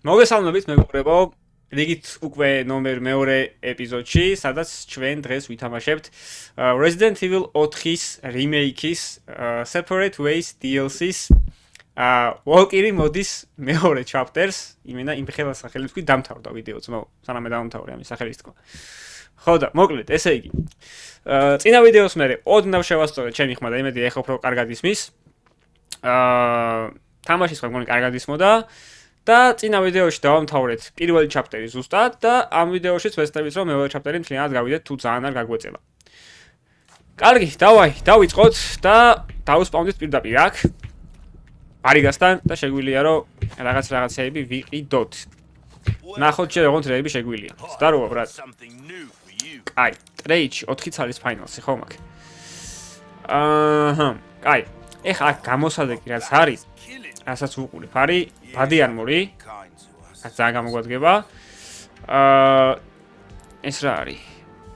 მოგესალმებით მეგობრებო, რიგით უკვე ნომერ მეორე ეპიზოდში, სადაც ჩვენ დღეს ვითამაშებთ Resident Evil 4-ის remake-ის Separate Ways DLC-ს Valkyrie მოდის მეორე chapters, იმენა იმ ხელა სახელით ვთქვი, დამთავრდა ვიდეო ძმაო, სანამ დამთავრე ამის სახელით თქვა. ხო და მოკლედ, ესე იგი. წინა ვიდეოს მერე ოდნავ შევასწორე ჩემი ხმა და იმედი ეხლა უფრო კარგად ისმის. თამაშის ხმა მგონი კარგად ისმოდა. და წინა ვიდეოში დავამთავრეთ პირველი ჩაპტერი ზუსტად და ამ ვიდეოშიც ვესწრებით რომ მეორე ჩაპტერი მთლიანად გავიდეთ თუ ძალიან არ გაგვეწელა. კარგი, დავიწყოთ და დავუსპავნდით პირდაპირ აქ. არიგასთან და შეგვიძლია რომ რაღაცეები ვიყიდოთ. ნახოთ შე როგორ ტრეები შეგვიძლია. ზდაროა ბრატ. აი, ტრეიჩი 4 ცალის ფაინალსი ხო მაქვს. აი, ეხლა აქ გამოსადეგი რაც არის რასაც უყურებ არის ბადი არმორი ძალიან გამოგვადგება ეს რა არის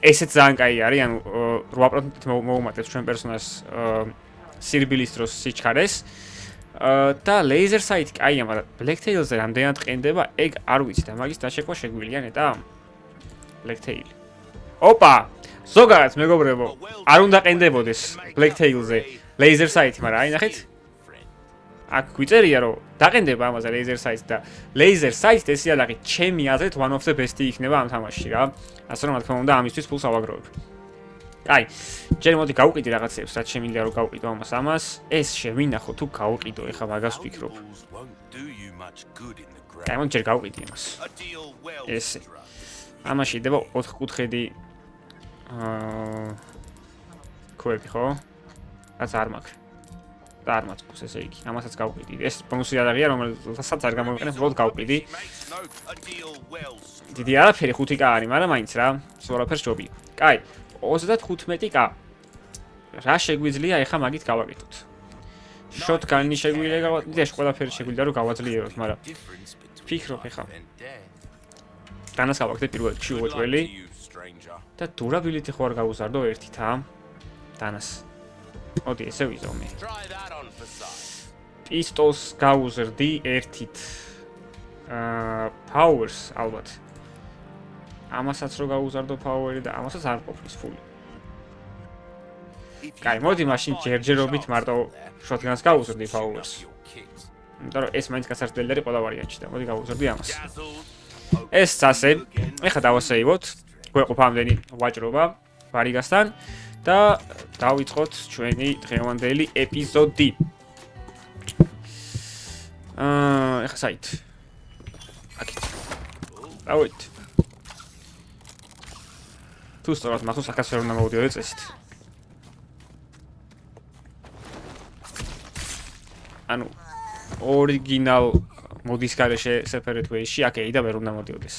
ესეც ძალიან კაი არის ანუ 8%-ით მოუმატებს ჩვენ პერსონაჟს სირბილის დროს სიჩქარეს და ლეიზერ საიტი კაია მაგრამ ბლეკ-თეილზე რამდენად ყენდება ეგ არ ვიცი და მაგის დაშეკვა შეგვიძლია ნეტა ბლეკ-თეილი ოპა ზოგადად მეგობრებო არ უნდა ყენდებოდეს ბლეკ-თეილზე ლეიზერ საიტი მაგრამ აი ნახეთ აქ გვიწერია რომ დაყენდება ამაზე laser sight და laser sight ეს იალაღი ჩემი აზრით one of the best იქნება ამ თამაშში რა. ასე რომ რა თქმა უნდა ამისთვის ფულს ავაგროვებ. აი, ჯერ მოდი გავყიდი რაღაცებს, რაც შემიძლია რომ გავყიდო ამას. ეს შევინახო თუ გავყიდო, ეხლა მაგას ვფიქრობ. აი, მომ ჯერ გავყიდი ამას. ესე. ამაში იდება 4 კუთხედი ქვები ხო? რაც არ მაქვს. და არ მაწყობს ესე იგი. ამასაც გავყიდი. ეს ბონუსი არაღია, რომელსაც არ გამოვიყენებ, უბრალოდ გავყიდი. დიდი არაფერი 5k არის, მაგრამ მაინც რა, სწორაფერს ჯობია. კაი, 35k. რა შეგვიძლია ეხა მაგით გავაკეთოთ? შოტგანი შეგვიძლია გავაკეთოთ, ეს ყველაფერი შეგვიძლია რომ გავაძლიეროთ, მაგრამ ფიქრობ ეხა. დანას გავაკეთე პირველ რიგში უოჭველი და durability ხო არ გავუზარდო ერთით, დანას. მოდი ესე ვიზომე. პისტოლს გავუზრდი ერთით. Powers ალბათ. ამასაც რო გავუზარდო power-ი და ამასაც არ ყოფნის ფული. კაი, მოდი მაშინ ჯერჯერობით მარტო shotgun-ს გავუზრდი Powers. იმიტომ რომ ეს მაინც გასართლებელი არის ყველა ვარიანტში და მოდი გავუზრდი ამას. ეს წასე. ეხლა დავასეივოთ. გვეყოფა ამდენი ვაჭრობა ვარიგასთან. და დავიწყოთ ჩვენი დღევანდელი ეპიზოდი. ეხლა საით. აქეთ. დავით. თუ სწორად მახსოვს აქაც ვერ უნდა მოვიდიოდე წესით. ანუ ორიგინალ მოდის გარეშე Separate Ways-ში აქ ეიდა ვერ უნდა მოდიოდეს.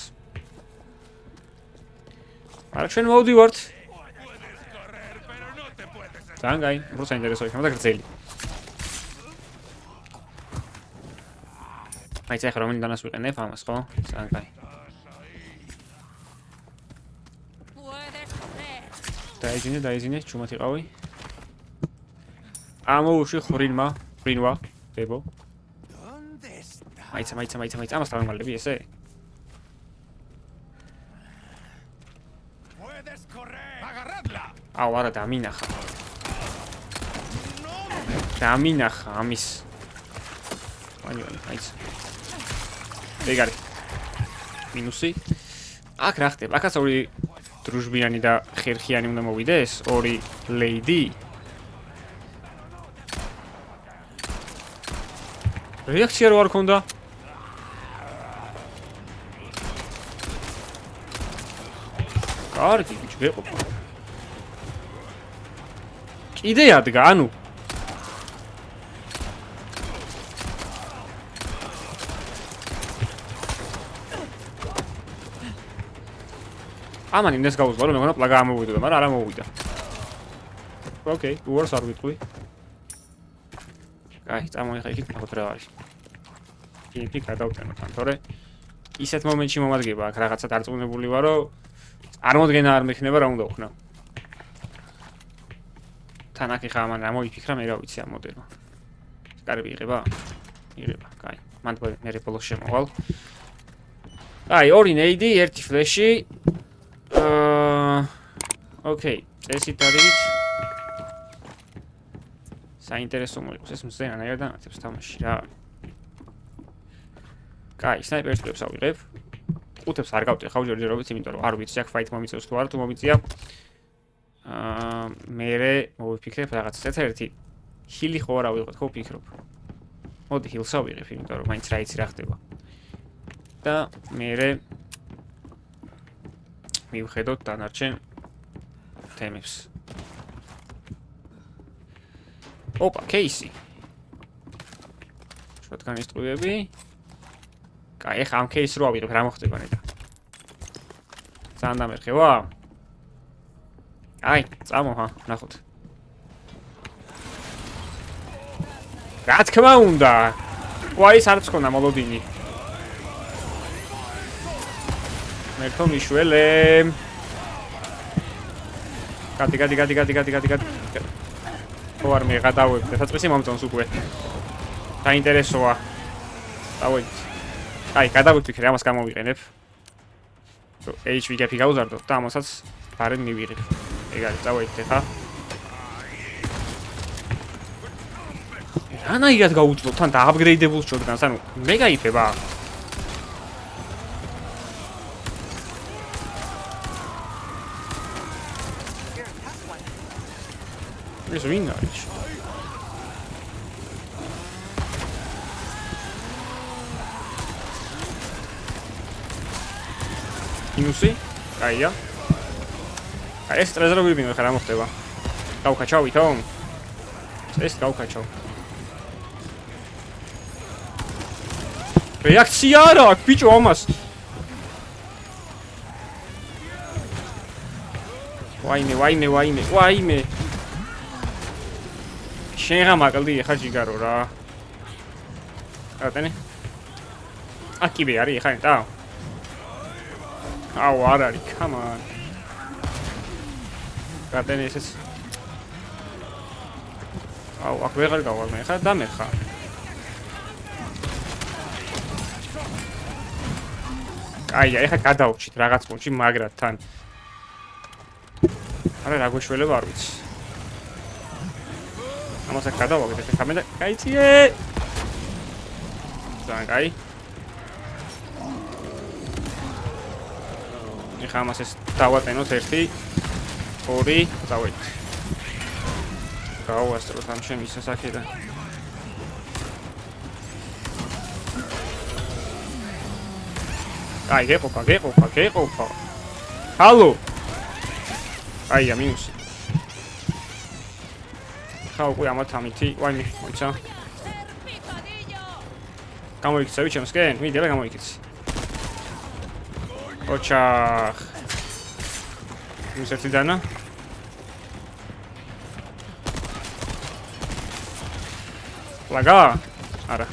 მაგრამ ჩვენ მოვდივართ. ძალიან კაი, უფრო საინტერესო იქნება და გრძელი. მაინც ახლა რომელი დანას ვიყენებ ამას ხო? ძალიან კაი. დაიძინე, ჩუმად იყავი. ამოუში ხრინვა, ბებო. მაიცა, ამას დავემალები ესე? აუ, არა დამინახა. დამინახა ამის. მაიცა. ეგარი. მინუსი. აქ რა ხდება? აქაც ორი დრუჟბიანი და ხერხიანი უნდა მოვიდეს, ორი ლეიდი. რეაქცია რო არ ქონდა? კარგი, ბიჭი, ვეყოფა. კიდე ადგა, ანუ ამან იმდეს გავუზღარო, მეგონა პლაგა ამოვიდოდა, მაგრამ არ ამოვიდა. ოკეი, უარს არ ვიტყვი. კაი, წამოიღე იქით ნახოთ რა არის. იქ გადავტანოთ, თორე ისეთ მომენტში მომადგება აქ რაღაცა დარწმუნებული ვარ, რომ წარმოდგენა არ მექნება რა უნდა ვხნა. თან აქ ხა ამან რა მოიფიქრა მე რა ვიცი ამ მოდელმა. კარგი იღება? იღება, კაი. მანდ მე ბოლოს შემოვალ. აი, ორი ნეიდი, ერთი ფლეში. ოკეი, წესით არით. საინტერესო მოიყოს ეს მზე ანაირად ანათებს თამაში რა. კაი, სნაიპერის წვლებს ავიღებ. ყუთებს არ გავტეხავ ჯერჯერობით, იმიტომ რომ არ ვიცი აქ ფაით მომიწევს თუ არა, თუ მომიწია. მერე მოვიფიქრებ რაღაც ერთ-ერთი ჰილი ხო არ ავიღოთ, ხო ვფიქრობ. მოდი ჰილს ავიღებ, იმიტომ რომ მაინც რა იცი რა ხდება. და მერე მივხედოთ დანარჩენ თემებს. ოპა, кейსი. შოთგანის ტყუები. კაი, ახლა ამ кейსს რო ავიღებ, რა მოხდება ნეტა? ძალიან დამერხევა? აი, წამოჰა, ნახოთ. რა თქმა უნდა. ვაი, არც ხონა მოლოდინი. მერტო მიშველე. გადი. ხო არ მეღადავებ, დასაწყისი მომწონს უკვე. საინტერესოა. დავით. აი, გადავიფიქრე, ამას გამოვიყენებ. HP გაფი გავზარდო და ამასაც ბარემ მივიღებ. ეგ არის, დავით ხა. რანაირად გაუძლო თან და აპგრეიდებულ შოტგანს, ანუ მე გაიფება. ეს ვინ არის? ინუსი? კაია. აი ეს ტრეზორები მინდა ხარ ამოხდება. გავკაჩავ ვითომ? ეს გავკაჩავ. რეაქცია არა აქვს ბიჭო ამას. ვაიმე. შენ რა მაკლდი ხა ჯიგარო რა. ატენე. აკიბე არის ხა ნეტა. აუ არ არის, come on. ატენე ესეც. აუ აქ ვეღარ გავალ მე ხა და მე ხა. აი, ახლა გადავჭით რაღაც პუნქტში მაგრად თან. არა რა გვეშველება არ ვიცი. ამასაც გადავაგდეთ ახლა მე და კაიციე. ძალიან კაი. ახლა ამას ეს დავატენოთ 1 2 დავით. გავასწროთ ამ ჩემი სასაქედან. აი, გეყოფა. ჰალო. აი, ამინუსი. ხა უკვე ამათ ამითი, ვაიმე, მოიცა. გამოიქცევი ჩემსკენ? მიდი, რა გამოიქიცი. ოჩახ. მისერთი დანა. ლაგა? არა.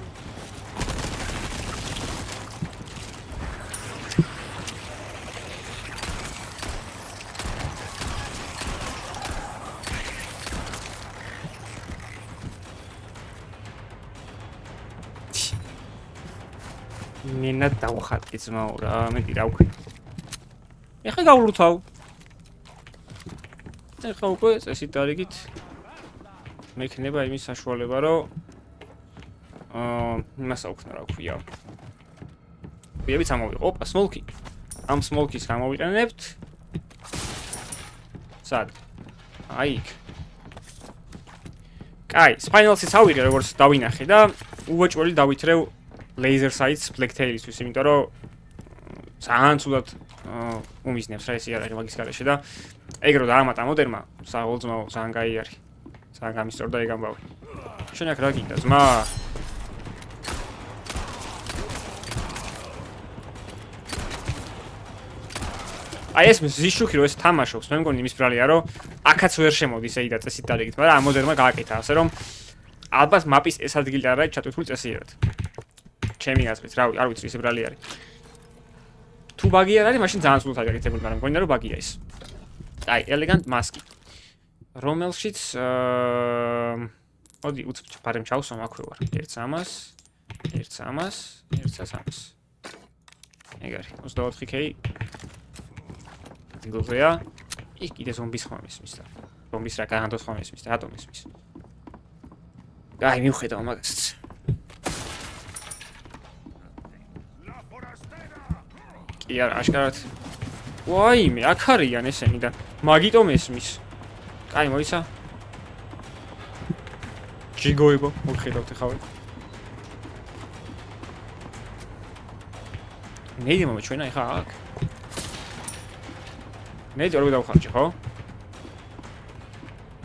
მინდა დავხატკი ძმაო რა, მეტი რა უკვე. ეხლა გავვრუთავ. ეხლა უკვე წესით დარიგით. მექნება იმის საშუალება, რომ იმას აუქნა რა ქვია. ვიებიც ამოვიყო. ოპა, სმოლკი. ამ სმოლკის გამოვიყენებთ. სად? აი. კაი, სპაინალსიც ავიღე როგორც დავინახე და უვაჭველი დავითრევ laser sights black tail-ისთვის, იმიტომ რომ ძალიან ცუდად უმიზნებს რა ეს იარაღი მაგის გარეშე და ეგ რო დაამატა მოდერმა, საერთოდ ძალიან კაი არის. ძალიან გამისწორდა ეგ ამბავი. შენ აქ რა გინდა, ძმა? აი ეს მზიშუქი რო ეს თამაშობს, მე მგონი იმის ბრალია რომ აქაც ვერ შემოდის ეიდა წესით დარიგით, მაგრამ ამ მოდერმა გააკეთა ასე რომ ალბათ მაპის ეს ადგილი არ არის ჩატვირთული წესიერად. ჩემი აზრით, არ ვიცი ისე ბრალი არის. თუ ბაგი არ არის, მაშინ ძალიან სულად აგაკეთებული, მაგრამ მგონია რომ ბაგია ეს. აი, elegant mask. რომელშიც მოდი უცებ ბარემ ჩავსვამ აქვე ვარ. ერთს ამას. ეგ არის 24k. დილზეა. იქ კიდე ზომბის ხომ ისმის და ზომბის რა განადოს ხომ ისმის და რატომ ისმის? აი მივხედავ მაგასაც. კი არა, აშკარად. ვაიმე, აქ არიან ესენი და მაგიტომ ესმის. კაი, მოიცა. ჯიგოებო, მოგხედავთ ახლა. ნეიდი მომა ჩვენა ახლა აქ. ნეიდი ორი დავხარჯე, ხო?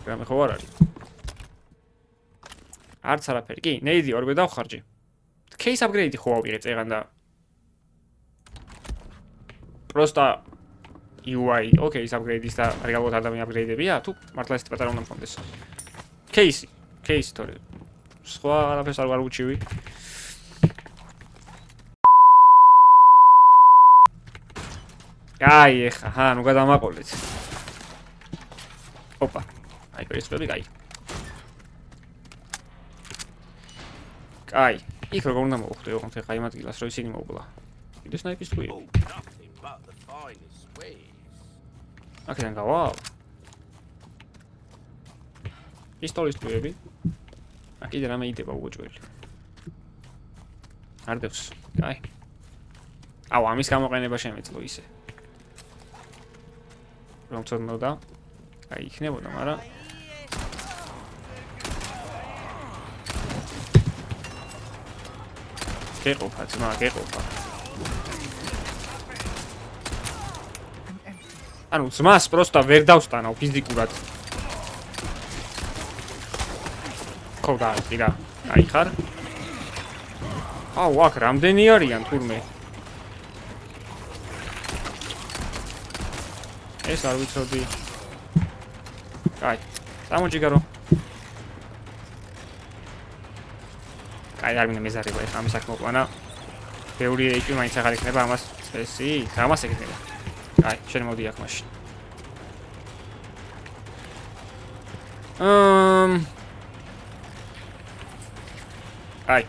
რამე ხო არ არის. არც არაფერი. კი, ნეიდი ორი დავხარჯე. Case upgrade ხო ავიღე წეგან და просто UI, okay, is upgrade-ის და რეალურად ადამიანი upgrade-ებია, თუ მართლა ეს პატარა უნდა მქონდეს. Case თორე. სხვა არაფერს არ უჩივი. აი, ეხა, ნუ გადამაყოლეთ. ოპა. აი, კრისპები, კაი. კაი. იქ როგორ უნდა მოვხვდე, ოღონდ ეხა იმ ადგილას, რომ ისინი მოვკლა. კიდე სნაიპის თვია. აქედან გავა. პისტოლის თვიები. აქ კიდე რამე იდება უოჭველი. არ დევს. კაი. აუ, ამის გამოყენება შემეძლო ისე. რომ წოდნოდა. აი, იქნებოდა, მაგრამ გეყოფა, ძმა, გეყოფა. ანუ ძმას პროსტა ვერ დავსტანავ ფიზიკურად. ხო და რა. აი ხარ. აუ, აქ რამდენი არიან თურმე? ეს არ ვიცოდი. აი, სამოჯიგარო. აი, არ მინდა მეზარება ეხლა ამის აქ მოყვანა. ბევრი HP მაინც აღარ იქნება ამას წესი, ამას ეკეთება. აი, შენ მოდი აქ მაშინ. აი.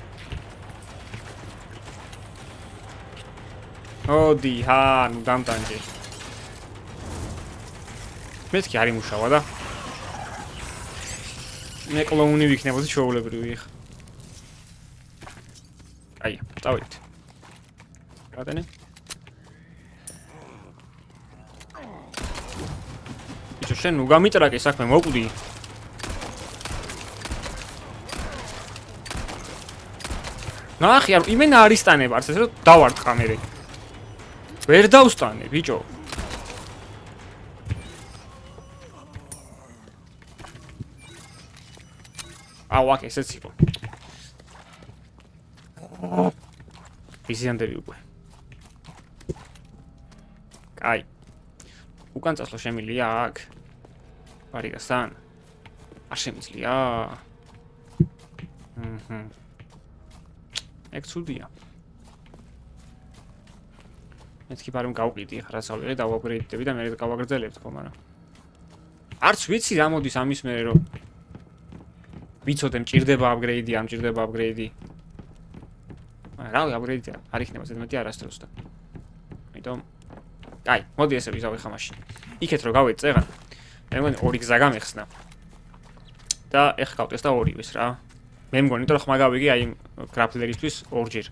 ოდი, ნუ დამტანჯე. მეთქი არ იმუშავა და მე კლოუნი ვიქნებოდი ჩვეულებრივი ხა. აი, წავიდეთ. რატენი? ბიჭო, შენ ნუ გამიტრაკე საქმე, მოკვდი. ნახე, არ იმენა არისტანებ არც ესე რომ დავარტყა მე. ვერ დავსტანე, ბიჭო. აუ, აქ ესეც იყო. ვიზიანდები უკვე. კაი. უკან წასვლა შემიძლია აქ. ბარიგასთან. არ შემიძლია. ეგ ცუდია. მეთქი ბარემ გავყიდი ახლა რაც ავიღე და ვაპგრეიდდები და მე გავაგრძელებთ ხო, მაგრამ არც ვიცი რა მოდის ამის მერე რომ ვიცოდე მჭირდება upgrade-ი, არ მჭირდება upgrade-ი. რავი, upgrade-ი არ იქნება ზედმეტი არასდროს და. ამიტომ კაი, მოდი ესე ვიზავ ხა მაშინ. იქეთ რომ გავეც წეღან. მე მგონი ორი გზა გამეხსნა. და ეხა გავტესტა ორივეს რა. მე მგონი რომ ხმა გავიგე აი გრაფლერისთვის ორჯერ.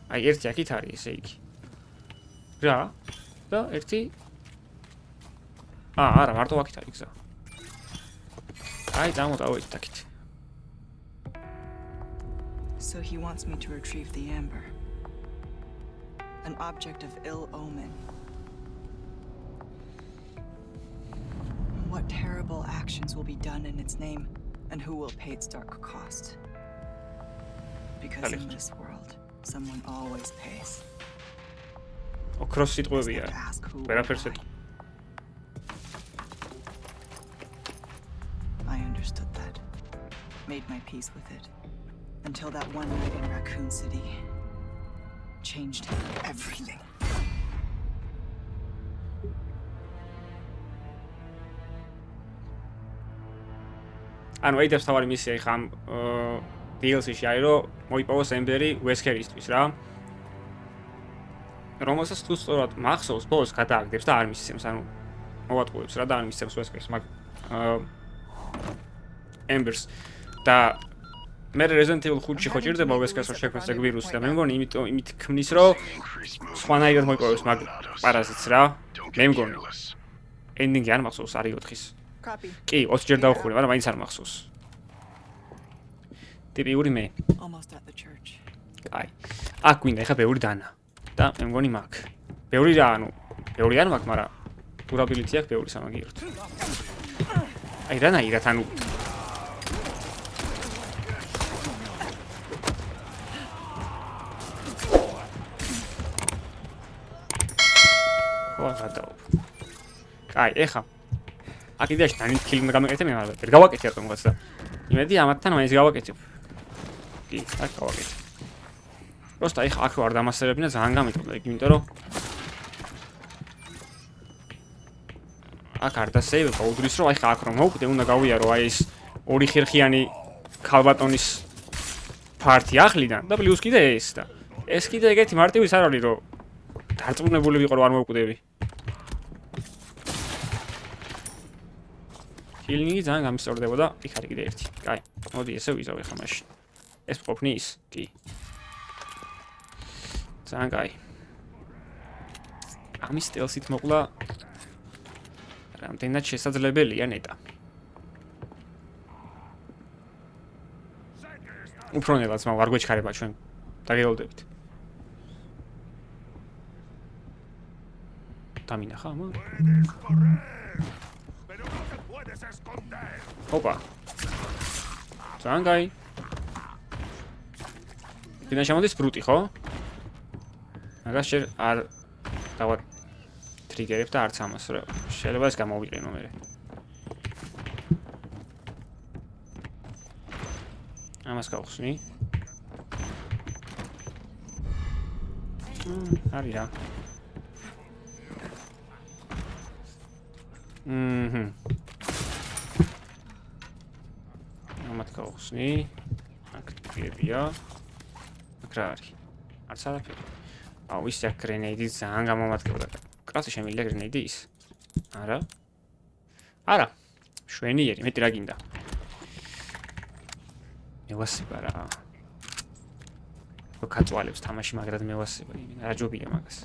აი ერთი აქით არის ესე იგი. რა? და ერთი არა, მარტო აქით არის გზა. აი, წამოვიდეთ აქით. So he wants me to retrieve the amber. An object of ill omen. What terrible actions will be done in its name, and who will pay its dark cost? Because in this world, someone always pays. ოქროს სიტყვებია. ვერაფერს ეტყვი. I understood that. Made my peace with it. Until that one night in Raccoon City changed everything. ანუ ეიდებს თავარი მისია ხამ DLC-ში არის რომ მოიპოვოს ემბერი ვესქერისთვის რა. რომელსაც თუ სწორად მახსოვს, ბოლოს გადააგდებს და არ მისცემს, ანუ მოვატყუებს რა და არ მისცემს ვესკერს, მაგ Embers და მე Resident Evil 5-ში ხო ჭირდება ვესკერს რომ შექმნას ეგ ვირუსი და მე მგონი იმით ქმნის რომ სხვანაირად მოიპოვებს მაგ პარაზიტს რა. მე მგონი ენდინგი არ მახსოვს არის 4-ის. Copy. კი, 20 ჯერ დავხურე, მაგრამ მაინც არ მახსოვს. ტიპიური მე. Almost at the church. აი. აქ გვინდა ეხა ბევრი დანა. და მე მგონი მაგ. ბევრი რა, ანუ ბევრი არ მაქვს, მაგრამ durability აქვს ბევრი სამაგიეროდ. აი რანაირად, ანუ გადავალ. აი, ეხა. აქედაში თანით კილი უნდა გამეკეთე მე, მაგრამ ვერ გავაკეთე რატომ რაღაც და იმედი ამათთან მაინც გავაკეთებ. კი, აქ გავაკეთე. просто ეხა აქ ვარ დამასწრებინა ძალიან გამიწოდა იქ, იმიტომ რომ აქ არ დასეივება უდრის რომ ეხა აქ რომ მოვკვდე უნდა გავიარო აი ეს ორი ხერხიანი ქალბატონის ფარტი ახლიდან და პლუს კიდე ეს და ეს კიდე ეგეთი მარტივის არ არის რომ დარწმუნებული ვიყო რომ არ მოვკვდები. Killing-ი ძალიან გამისწორდებოდა, იქ არის კიდე ერთი. კაი, მოდი ესე ვიზავ ეხა მაშინ. ეს ყოფნის? კი. ძალიან კაი. ამის სტელსით მოყლა რამდენად შესაძლებელია ნეტა. უფრო ნელაც მაგ არ გვეჩქარება ჩვენ. დაგეოლდებით. დამინახა ამა? Opa. ძალიან კაი. კიდე შემოდის ბრუტი, ხო? მაგას შე არ დავა ტრიგერებ და არც ამას რა. შეიძლება ეს გამოვიყენო მე. ამას გავხსნი. არის რა. ამათ გავხსნი. აქ გებია. აქ რა არის? არც არაფერი. აუ ის აქ გრენეიდი ძალიან გამომადგებოდა. კრასი შემიძლია გრენეიდი ის? არა. არა. შვენიერი, მეტი რა გინდა? მევასება რა. გაკაწვალებს თამაში, მაგრამ მევასება. რა ჯობია მაგას.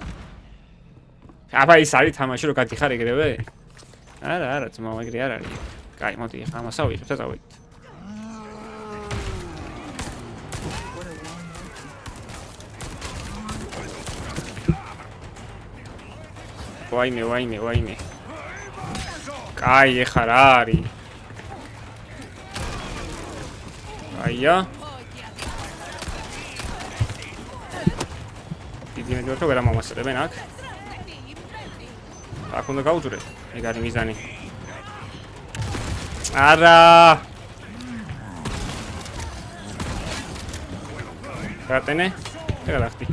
აბა ის არის თამაში, რომ გაგიხარ ეგრევე? არა, არა, ძმა, ეგრე არ არის. კაი, მოდი, ახლა ამას ავიღებ და წავიდეთ. ვაიმე. კაი, ეხა რა არის? აია. დიდი მეტყვი რომ ვერ ამომასწრებენ აქ. აქ უნდა გავუძვრე. ეგ არის მიზანი. არა. რატენე? ეგ გადახდი.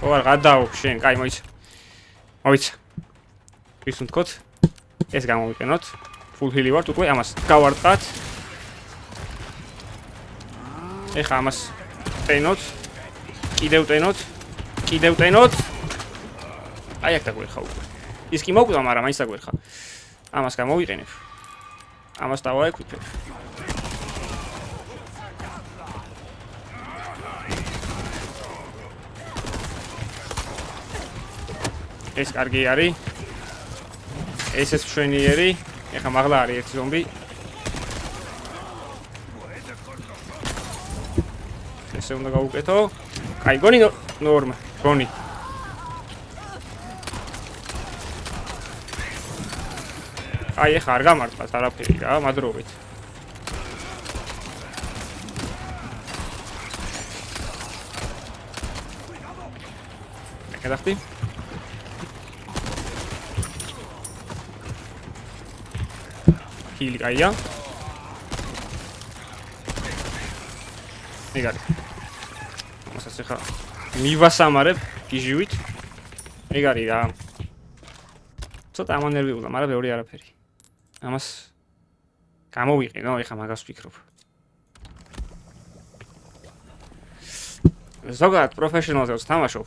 ხო არ გადაო შენ, კაი მოიცა. ის უნდათ ეს გამოვიყენოთ. Full heal ვართ უკვე ამას გავარტყათ. ეხა ამას ტენოთ. კიდევ ტენოთ. აი აქ დაგვერხა უკვე. ის კი მოკვდა, მაგრამ მაინც დაგვერხა. ამას გამოვიყენებ. ამას დავაეკვიფებ. ეს კარგი არის. ესეც მშვენიერი. ეხა მაღლა არის ერთი ზომბი. ესე უნდა გავუკეთო. კაი, გონი ნორმა, გონი. აი ეხა არ გამარტყათ არაფერი რა, მადროვით. გადახდი. ჰილი კაია. ეგარი. მასაც ეხა მივასამარებ გიჟივით. ეგარი რა. ცოტა ამანერვიულა, მაგრამ ბევრი არაფერი. ამას გამოვიყენო, ეხა მაგას ვფიქრობ. ზოგადად პროფესიონალზეც თამაშობ.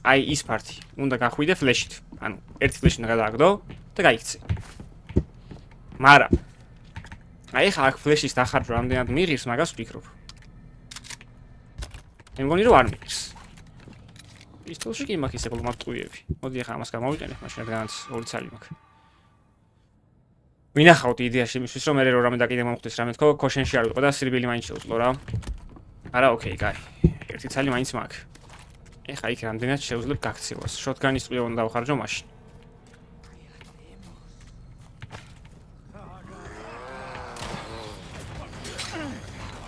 აი ის პარტი უნდა გახვიდე ფლეშით. ანუ ერთი ფლეში უნდა გადააგდო და გაიქცე. მაგრამ აი ხა აქ ფლეშის დახარჯვა რამდენად მიღირს, მაგას ვფიქრობ. მე მგონი რომ არ მიღირს. პისტოლში კი მაქვს ისე გლომარ ტყუიები. მოდი ახლა ამას გამოვიყენებ, მაშინ რადგანაც 2 ცალი მაქვს. ვინახავთ იდეაში იმისთვის რომ მე რო რამე დაკიდე მომხდეს რამე თქო, ქოშენში არ ვიყო და სირბილი მაინც შეუძლო რა. არა, ოკეი, კაი. ერთი ცალი მაინც მაქვს. ეხა იქ რამდენად შევძლებ გაქცევას. შოტგანის ტყუია უნდა დავხარჯო მაშინ.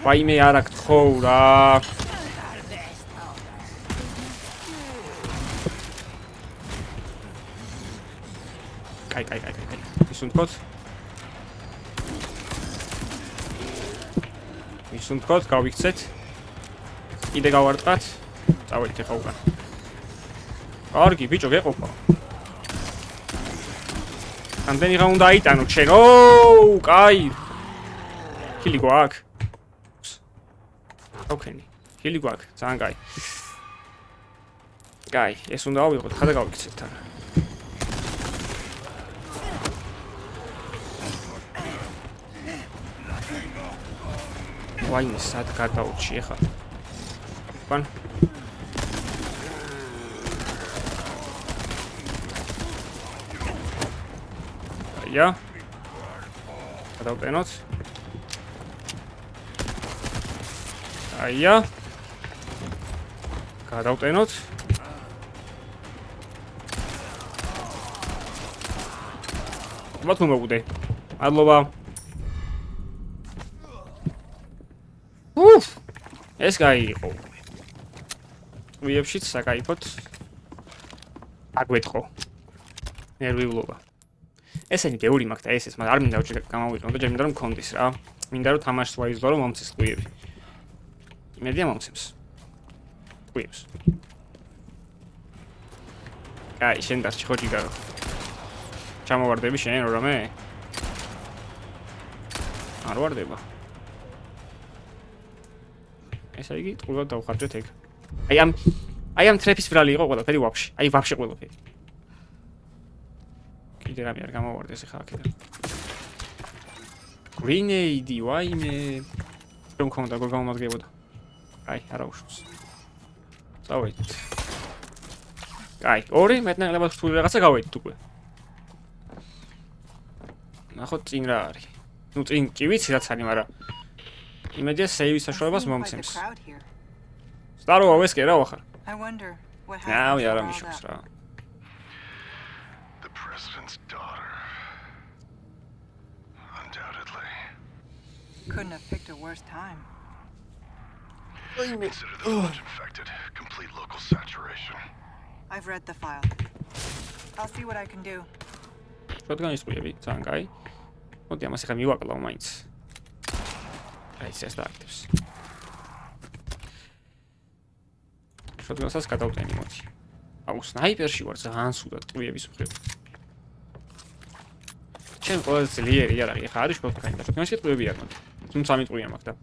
ვაიმე არა გთხოვ რა. კაი. ისუნთქოთ. ისუნთქოთ, გავიქცეთ. კიდე გავარტყათ. წავედით ახლა უკან. კარგი, ბიჭო, გეყოფა. ამდენი რა უნდა აიტანოთ შენ? ოუ, კაი. ხილი გვაქვს? ოკეი. ხილი გვაქვს, ძალიან კაი. კაი, ეს უნდა ავიღოთ, ხა და გავიქცეთ არა. ვაიმე, სად გადაუჩი ახლა? უკან. აია. გადავტენოთ. აია. გადავტენოთ. მათუმ მოგუდე. მადლობა. უფ! ეს გაიყო. ვიებშიც საკაიფოთ. აგვეთყო. ნერვიულობა. ესენი ბევრი მაქვს და ესეც, მაგრამ არ მინდა უჭირ გამოვიყენო და ჯერ მინდა რომ მქონდეს რა. მინდა რომ თამაშს ვაიზლო რომ მომცეს ტყუიები. იმედია მომცემს. ტყუიებს. კაი, შენ დარჩი ხო ჯიგარო. ჩამოვარდები შენ რო რამე? არ ვარდება. ესე იგი, ტყუილად დავხარჯეთ ეგ. აი ამ ტრეფის ბრალი იყო ყველაფერი ვაფშე. აი ვაფშე ყველაფერი. კიდე რამე არ გამოვარდეს ახლა აქედან. გრინეიდი, ვაიმე. რომ მქონდა გոր გამომადგებოდა. აი, არა უშავს. წავედით. აი, ორი მეტნაკლებად რთული რაღაცა გავედით უკვე. ნახოთ წინ რა არის. ნუ წინ კი ვიცი რაც არის, მაგრამ იმედია სეივის საშუალებას მომცემს. სტაროა ვესკე რა ვახარ. ნაუ არა მიშობს რა. The president's daughter. Undoubtedly. Couldn't have picked a worse time. Consider the village infected. Complete local saturation. I've read the file. I'll see what I can do. შოტგანის ტყუიები, ძალიან კაი. მოდი ამას ახლა მივაკლავ მაინც. აი ეს დააქტებს. შოტგანსაც გადავტენი მოდი. აუ სნაიპერში ვარ ძალიან სულად ტყუიების მხრივ. ჩემ ყველაზე ძლიერი არ არის, ხა არის შოტგანი და შოტგანში ტყუიები არ მაქვს. თუმცა 3 ტყუია მაქვს და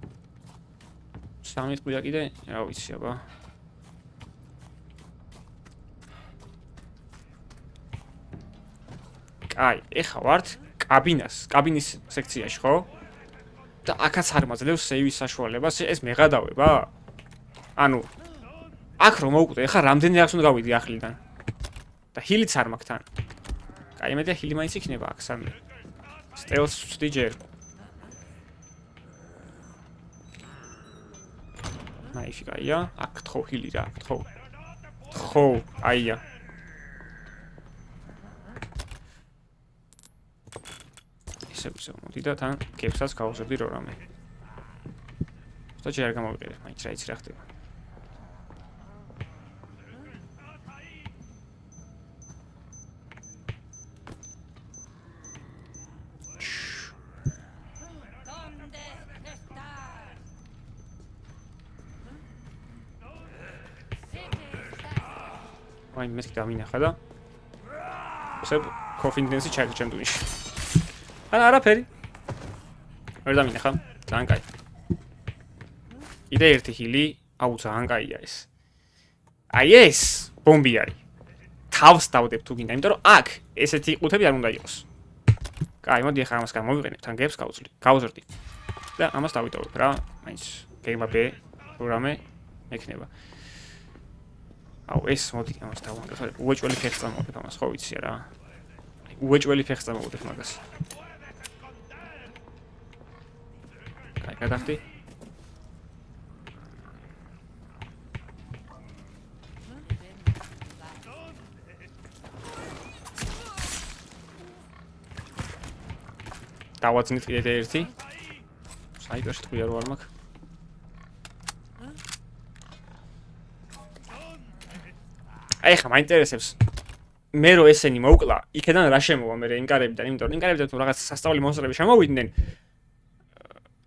3 ტყუია კიდე, რა ვიცი აბა. კაი, ეხა ვართ კაბინის სექციაში, ხო? და აქაც არ მაძლევს სეივის საშუალებას, ეს მეღადავება? ანუ აქ რომ მოვკვდე, ეხა რამდენი აქვს უნდა გავიდი ახლიდან. და ჰილიც არ მაქვს თან. კაი, მედია ჰილი მაინც იქნება აქ სამი. სტელს ვწდი ჯერ. ნაიფი კაია, აქ თხოვ ჰილი რა, თხოვ. აია. ისე მოდი და თან კეფსაც გავუზრდი რო რამე. და ჯერ არ გამოვიყიდე, მაინც რა იცი რა ხდება. აი მე დავინახა და ესე კონფიდენსი ჩაიგე ჩემ დუში. არაფერი. ვერ დამინახა. ძალიან კაი. კიდე ერთი ჰილი აუ ძალიან კაია ეს. აი ეს ბომბი არის. თავს დავდებ თუ გინდა, იმიტომ რომ აქ ესეთი ყუთები არ უნდა იყოს. კაი, მოდი ახლა ამას გამოვიყენებთ, თან გებს გავზრდი. და ამას დავიტოვებ რა, მაინც გეიმაპე პროგრამე მექნება. აუ ეს მოდი ამას დავანგრევ. უეჭველი ფეხს წამოვდებ ამას, ხო ვიცი რა. უეჭველი ფეხს წამოვდებ მაგას. კაი, გადახდი. დავაძნით კიდე ერთი. საიტში თქვია რომ არ მაქვს. აი ხა მაინტერესებს. მე რო ესენი მოვკლა, იქიდან რა შემოვა მე იმ კარებიდან, იმიტომ რომ იმ კარებიდან თუ რაღაც სასწავლი მონსტრები შემოვიდნენ,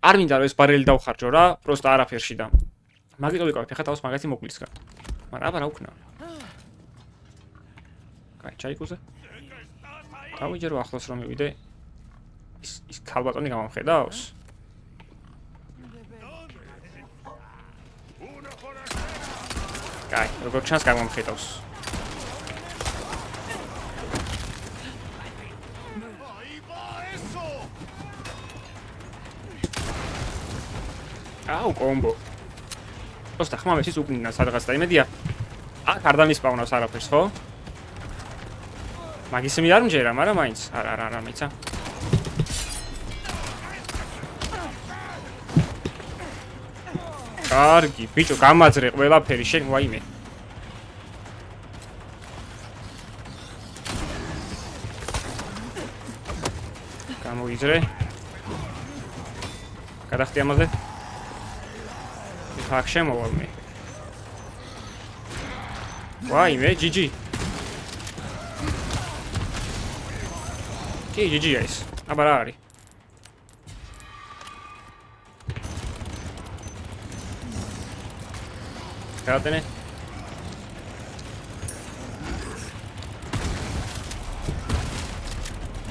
არ მინდა რომ ეს ბარელი დავხარჯო რა, პროსტა არაფერში და მაგით ვიყავით, ახლა თავს მაგათი მოკლისგან. მაგრამ აბა რა ვქნა? კაი, ჩაიკუზე. დავიჯერო ახლოს რომ მივიდე. ის ქალბატონი გამომხედავს? კაი, როგორ ჩანს გამომხედავს. აუ, კომბო. პროსტა ხმამეს ის უკნინა სადღაც და იმედია აქ არ დამისპავნავს არაფერს, ხო? მაგის მე არ მჯერა, მაგრამ მაინც არა, მეცა. კარგი, ბიჭო, გამაძრე ყველაფერი შენ, ვაიმე. გამოიძრე. გადახტი ამაზე. აქ შემოვალ მე. ვაიმე, GG. კი, GG ის. აბა რა არის? გადატენე.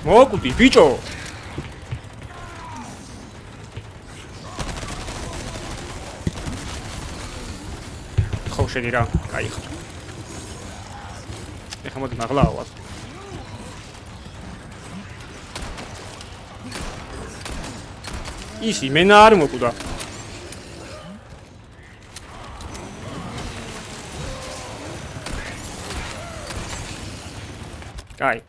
მოკვდი, ბიჭო. ხო შედი რა, კაი ხარ. ეხლა მოდი მაღლაავად. ისი მენა არ მოკვდა. კაი.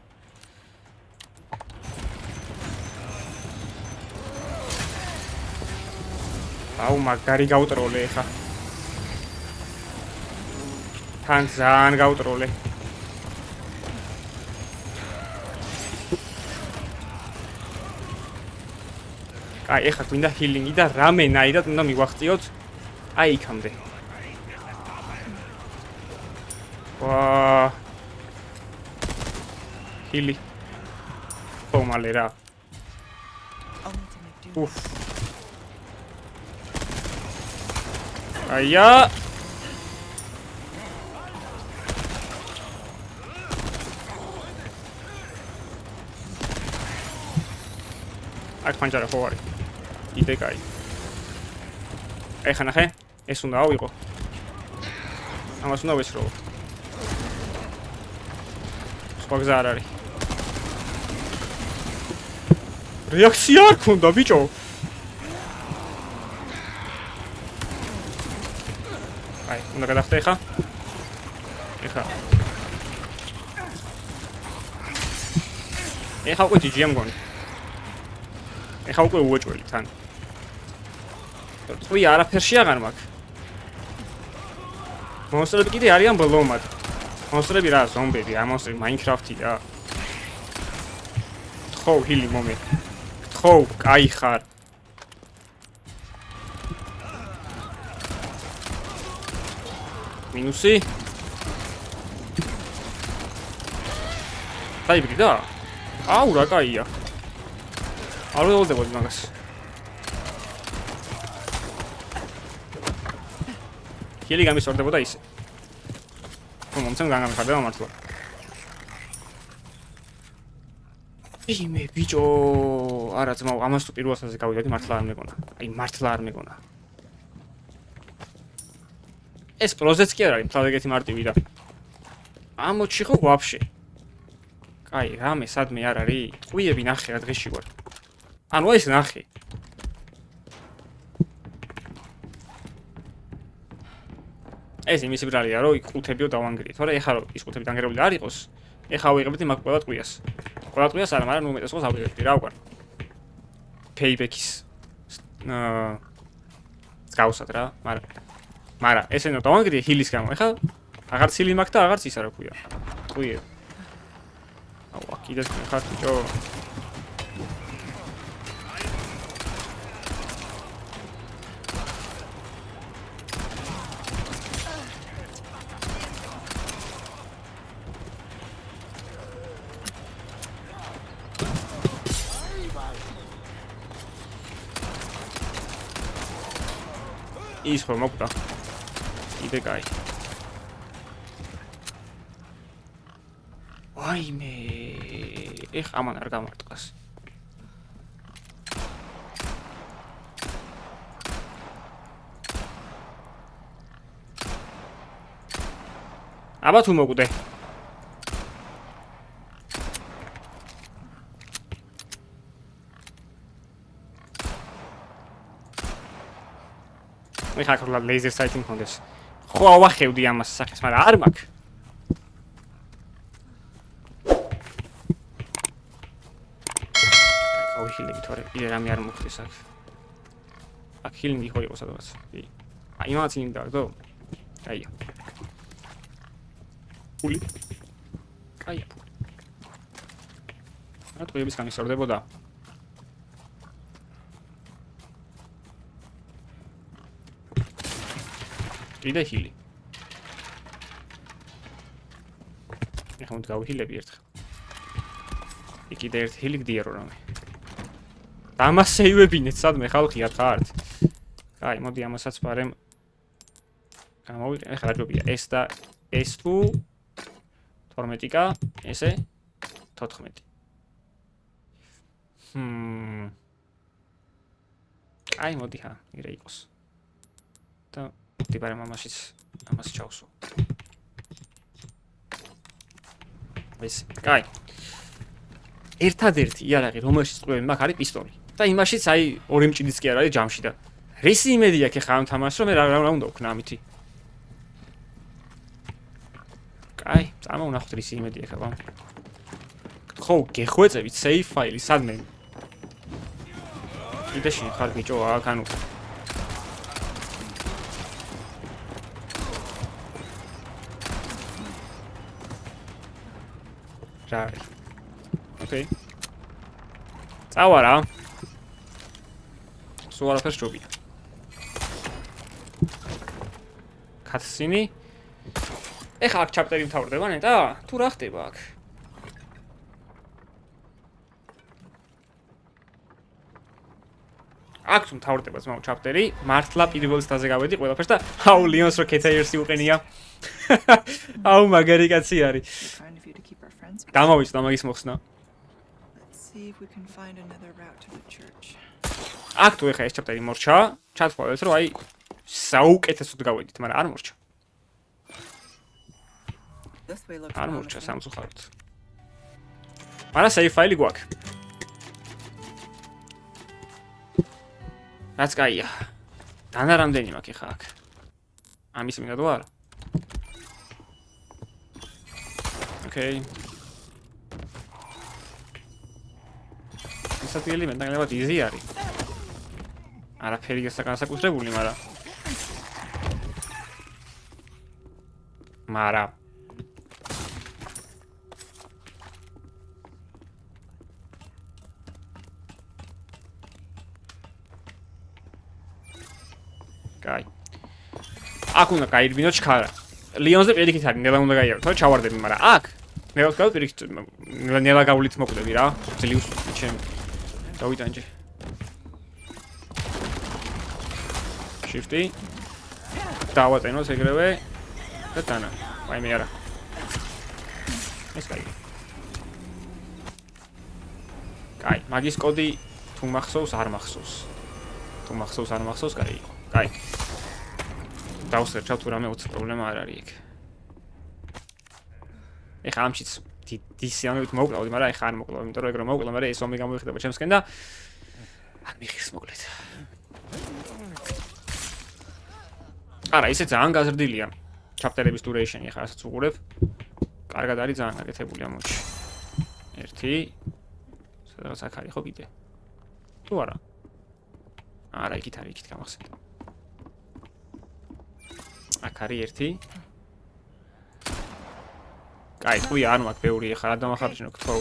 აუ მაგარი გავტროლე ხა. თან ძალიან გავტროლე. კაი, ეხლა გვინდა ჰილინგი და რამენაირად უნდა მივახციოთ აი იქამდე. ვა ჰილი. ხომალე რა. უფ. აია. აქ პანჯარა ხო არის? იდე კაი. ეხლა ნახე, ეს უნდა ავიღო. ამას უნდა ვესროლო. სხვა გზა არ არის. რეაქცია არ ქონდა, ბიჭო. აი, უნდა გადახტე ეხლა. ეხლა უკვე GG-ია მგონი. ეხლა უკვე უეჭველი თან. წვი არაფერში აღარ მაქვს. მონსტრები კიდე არიან ბლომად. მონსტრები რა, ზომბები, ამ მონსტრები მაინკრაფტი რა. ხო, ჰილი მომე. ხო, კაი ხარ. მინუსი. დაიბრიდა? აუ, რა კაია. არ ველოდებოდი მაგას. ჰილი გამისორდებოდა ისე. მომცემ გამიხარდება მართლა. იმე ბიჭო, არა ძმაო, ამას თუ პირველ ასაზე გავიდოდი, მართლა არ მეგონა. აი მართლა არ მეგონა. ეს პროზეც კი არ არის მთლად ეგეთი მარტივი და ამოჩი ხო ვაფშე. კაი, რამე სადმე არ არის. ტყვიები ნახე რა დღეში ვარ. ანუ ეს ნახე. ეს იმის ბრალია რომ იქ ყუთებიო დავანგრიეთ. თორე ეხლა რომ ის ყუთები დანგრეული არ იყოს, ეხლა ავიღებდი მაგ ყველა ტყვიას. ყველა ტყვიას არა, მაგრამ ნუ უმეტეს ყოს ავიღებდი რა უკან. Payback-ის გავუსად რა, მაგრამ ესე ნუ დავანგრიე ჰილის გამო. ეხლა აღარც ჰილი მაქვს და აღარც ისა რა ქვია. ტყვიე. აუ, კიდეც ხარ ბიჭო. ის ხო მოკდა. კიდე კაი. ვაიმე. ეხ ამან არ გამარტყას. აბა თუ მოკვდე. მე ხაკრლა ლეიზერ საიტი მქონდეს. ხო ავახევდი ამას სახეს, მაგრამ არ მაქვს. გავიხილები თორე კიდე რამე არ მოხდეს აქ. აქ ჰილინგი ხო იყო სადღაც. კი. აი იმაც იმ დაგდო. აია. პული. აი პული. რა ტყუების გამისორდებოდა? კიდე ჰილი. ეხლა უნდა გავიჰილები ერთხელ. კიდე ერთ ჰილი გდიერო რამე. დამასეივებინეთ სადმე ხალხიათ ხართ. აი, მოდი ამასაც ვარემ. გამოვიყენე, ეხლა რა ჯობია? ეს და ეს თუ 12-იკა, ესე 14. აი, მოდი ხა, ირა იყოს. და დიბარე მამაშიც ამას ჩავსო. ეს, კაი. ერთადერთი იარაღი, რომელშიც წვევი მაქვს, არის პისტოლი. და იმაშიც აი ორი მჭიდიც კი არ არის ჯამში და რისი იმედი აქვს ხა ამ თამაშს რომ მე რა უნდა ვქნა ამითი. კაი, წამა ვნახოთ რისი იმედი აქვს ამ. ხო, გეხვეწებით save ფაილი სადმე. კიდე შეხარ ბიჭო, აქ ანუ Right. Okay. წავა რა. სულ არაფერს ჯობია. კატსინი. ეხლა აქ ჩაპტერი მთავრდება ნეტა? თუ რა ხდება აქ? აქ თუ მთავრდება ძმაო ჩაპტერი, მართლა პირველ სტაზე გავედი ყველაფერს და აუ ლიონს რო კეთაერსი უყენია. აუ მაგარი კაცი არის. გამოვიცდა მაგის მოხსნა. აქ თუ ეხა ეს ჩაპტერი მორჩა, ჩათვალეთ რომ აი საუკეთესოდ გავედით, მაგრამ არ მორჩა. არ მორჩა სამწუხაროდ. მაგრამ save ფაილი გვაქვს. რაც კაია. დანა რამდენი მაქვს ეხა აქ? ამის მინდა თუ არა? Okay. ისეთი ელემენტი ნაკლებად easy არის. არაფერი განსაკუთრებული, მაგრამ კაი. აქ უნდა გაირბინო ჩქარა. ლიონზე პირიქით არის, ნელა უნდა გაიარო, თორე ჩავარდები, მაგრამ აქ ნელა თქვა პირიქით ნელა გავლით მოკვდები რა. ძლივს ჩემ დავიტანჯე. Shift-ი. დავატენოს ეგრევე და დანა. აი მე არა. ეს კაი. კაი, მაგის კოდი თუ მახსოვს, არ მახსოვს. თუ მახსოვს, არ მახსოვს, კაი. კაი. დავსერჩავ თუ რამე 20 პრობლემა არ არის იქ. ეხა ამჩიც დისიანობით მოვკლავდი, მაგრამ ეხა არ მოკლავ, იმიტომ რომ ეგ რომ მოვკლავ, მაგრამ ეს ომი გამოიხდება ჩემსკენ და არ მიხის მოკლედ. არა, ისე ძალიან გაზრდილია. ჩაპტერების duration-ი ეხა რასაც უყურებ. კარგად არის ძალიან გაკეთებული ამოჩი. 1 სადღაც აქ არის ხო კიდე? თუ არა? არა, იქით არის, იქით გამახსენდა. აქ არის 1. კაი, თქვი არ მაქვს ბევრი ეხლა რა დამახარჯინო გთხოვ.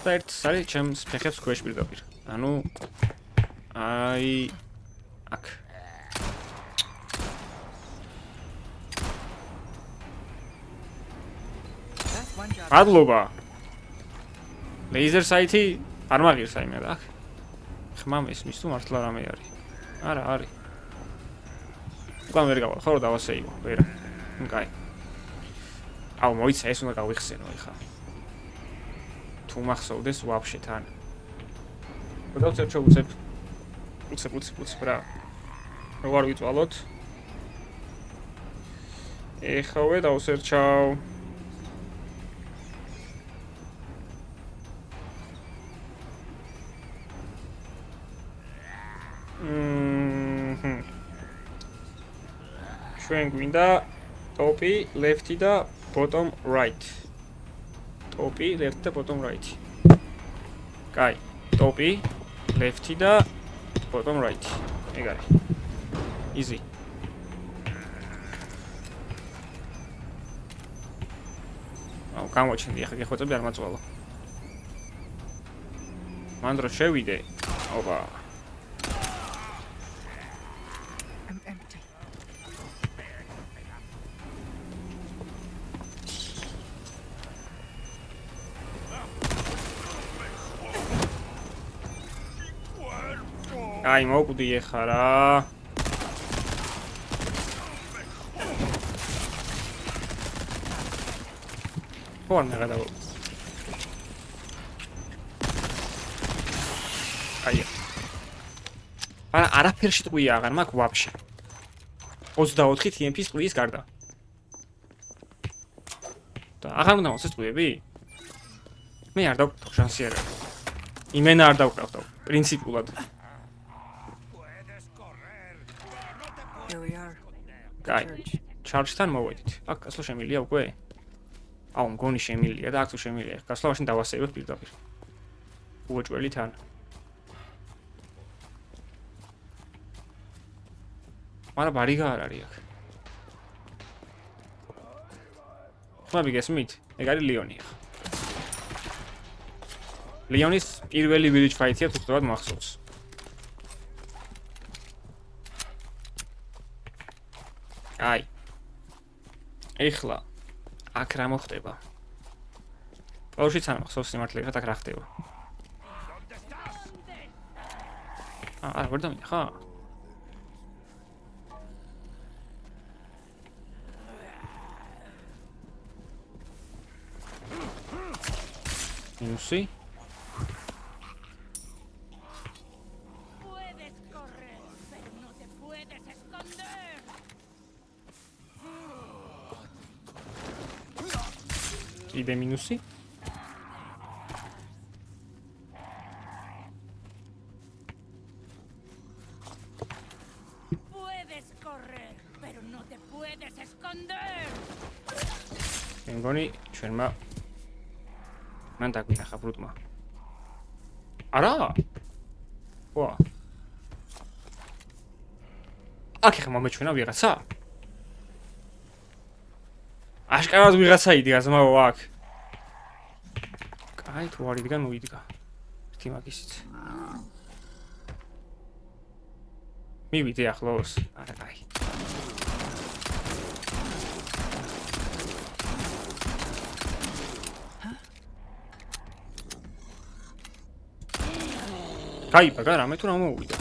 და ერთს არის ჩემს ფეხებს ქვეშ პირდაპირ. ანუ აი აქ. მადლობა. ლეიზერ საიტი არ მაგირს აიმე რა. ხმამის მის თუ მართლა რამე არის. არა, არის. უკან ვერ გავალ, ხო რა დავასეივო, ვერ. კაი. აუ მოიცა ეს უნდა გავიხსენო ეხა. თუ მახსოვდეს ვაფშე თან. დავწერჩო უცებ რა. როგორ ვიწვალოთ? ეხავე დავსერჩავ. ჩვენ გვინდა ტოპი, left-ი და bottom right. ტოპი, left და bottom right. კაი, ტოპი, left-ი და bottom right. ეგ არის. easy. აუ, გამოჩენდი, ახლა გეხვეწები არ მაწვალო. მან დრო შევიდე. ოპა. I'm empty. აი, მოკვდი ეხა რა. ხო არ მეგადაო. აი. არაფერში ტყვია აღარ მაქვს ვაფშე. 24 TMP-ის ტყვიის გარდა. და აღარ უნდა მოსეს ტყვიები? მე არ დავკრავ შანსი არ აქვს. იმენა არ დავკრავ, პრინციპულად. Here we are. კაი. ჩარჯთან მოვედით. აქ გასვლა შემილია უკვე? აუ, მგონი შემილია და აქ თუ შემილია. გასვლა მაშინ დავასეივებ პირდაპირ. უეჭველი თან. მაგრამ ბარიგა არ არის აქ. ხმები გესმით? ეგ არის ლიონი ახლა. ლიონის პირველი village fight-ია თუ ხდებათ მახსოვს. აი. ეხლა აქ რა მოხდება? ყოველშიც არ მახსოვს სიმართლე, აქ რა ხდება? არა, ვერ დამი, ხა? Minusy? Puedes correr, pero no te puedes esconder. Idę minusy? Puedes correr, pero no te puedes esconder. მგონი ჩვენმა მან დაგვინახა ბრუტმა. არა? ვა. აქ ხა მომეჩვენა ვიღაცა? აშკარად ვიღაცა იდგა ზმაო აქ. კაი თუ არ იდგა, ნუ იდგა. ერთი მაგისიც. მივიდე ახლოს. არა, კაი. კაი, ბაგა რამე თუ რა მოვიდა.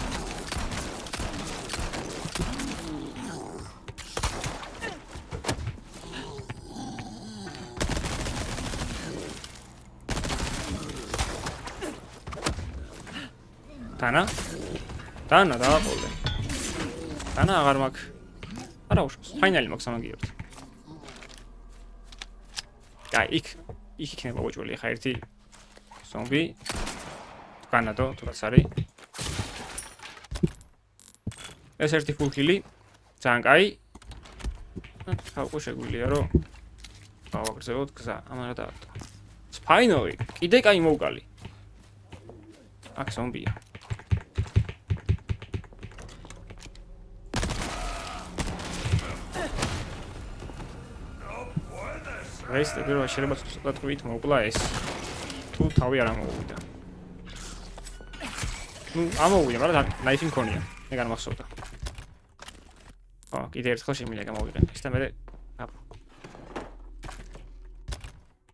დანა? დანა დააყოლე. დანა აღარ მაქვს. არა უშავს. ფაინალი მაქვს ამაგიერთ. აი, იქ იქნება უჭველი ხა ერთი ზომბი. განადო, თუნდაც არის. ეს ერთი full kill-ი. ძალიან კაი. უკვე შეგვიძლია რომ გავაგრძელოთ გზა. ამარა დაარტყა. Finally, კიდე კაი მოვგალი. აქ ზომბია. ეს პირველ შეიძლება ცოტა თვით მოვკლა ეს. თუ თავი არ ამოვიდა. ნუ ამოვიდა, მაგრამ ნაიფი მქონია. მე განმახსოვდა. კიდე ერთხელ შემიძლია გამოვიყენო. ის და მე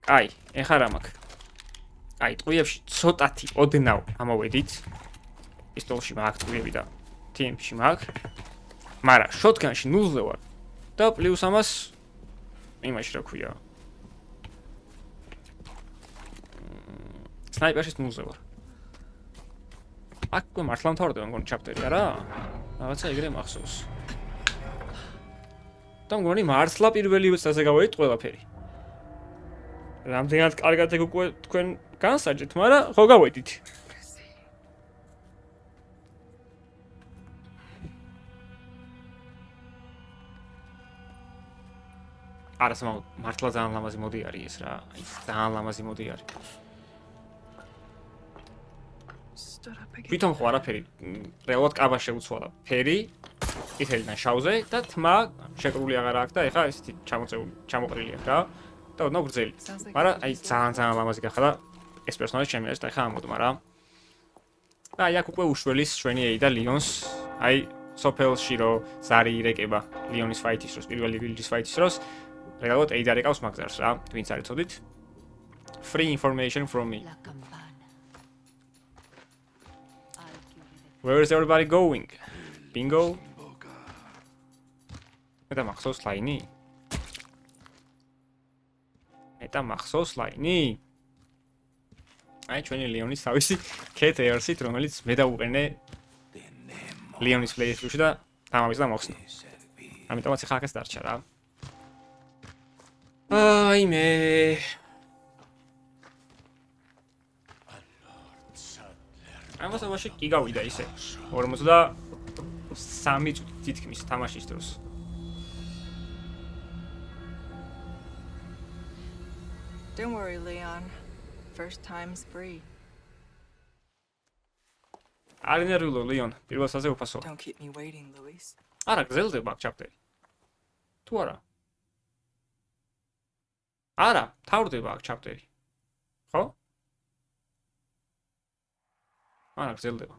აი, ეხლა რა მაქვს? აი, ტყუიებში ცოტათი ოდნავ ამოვედით. პისტოლში მაქვს ტყუიები და TMP-ში მაქვს. მაგრამ შოტგანში ნულზე ვარ. და პლუს ამას იმაში რა ქვია. სნაიპერში ნულზე ვარ. აქ მართლა მთავრდება მგონი ჩაპტერი არა? რაღაცა ეგრე მახსოვს. და მგონი მართლა პირველი წელზე გავედით ყველაფერი. რამდენად კარგად ეგ უკვე თქვენ განსაჯეთ, მაგრამ ხო გავედით. არა, მართლა ძალიან ლამაზი მოდი არის ეს რა. აი, ძალიან ლამაზი მოდი არის. თვითონ ხო არაფერი, რეალურად კაბა შეუცვალა. ფერი, ყვითელიდან შავზე და თმა შეკრული აღარ აქვს და ეხლა ესეთი ჩამოყრილი აქვს რა. და ოდნავ გრძელი. მაგრამ აი ძალიან ლამაზი გახდა ეს პერსონაჟი ჩემი არის და ეხლა ამოდმა რა. და აი აქ უკვე უშველის ჩვენი ეი და ლიონს, აი სოფელში რო ზარი ირეკება ლიონის ფაითის დროს, პირველი ვილჯის ფაითის დროს, რეალურად ეი დარეკავს მაგზარს რა, ვინც არ იცოდით. Free information from me. Where is everybody going? Bingo. მე მახსოვს ლაინი. Eta maxos line. აი ჩვენი ლიონის თავისი Cat Air-ით, რომელიც მე დავუყენე ლიონის playthrough-ში და დამავიწყდა მოხსნა. ამიტომაც ახლა აქაც დარჩა რა. აი მე ამასობაში კი გავიდა ისე 43 წუთი თითქმის თამაშის დროს. Don't worry, Leon. First time's free. არ ნერვიულო, Leon. პირველ საზე უფასო. Don't keep me waiting, Luis. არა, გრძელდება აქ ჩაპტერი. თუ არა? არა, თავრდება აქ ჩაპტერი. ხო? არა, გრძელდება.